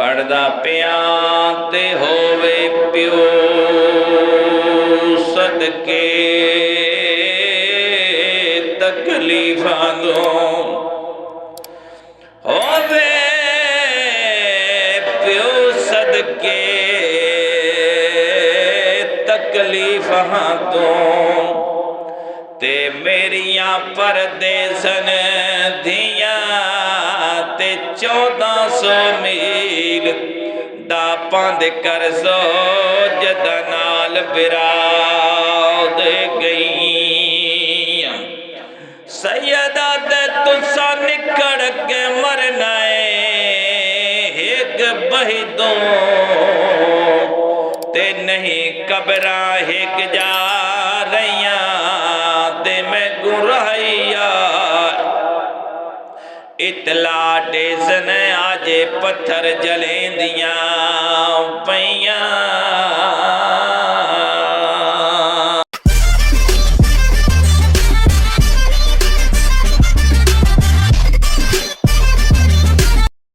पढ़दा पिया ते होवे प्यो सदके तकलीफां दो होवे प्यो सदके तकलीफां तो ते मेरिया परदेसन धिया ते 1400 मील दा पंध कर सो जदा नाल बिराद गई सैयदा ते तुसा निकड़ के मरना एक बहिदो ते नहीं कबरा हिक जा रहिया ते मैं गुरहिया इतला टेसन आजे पत्थर जलेंदियां पैया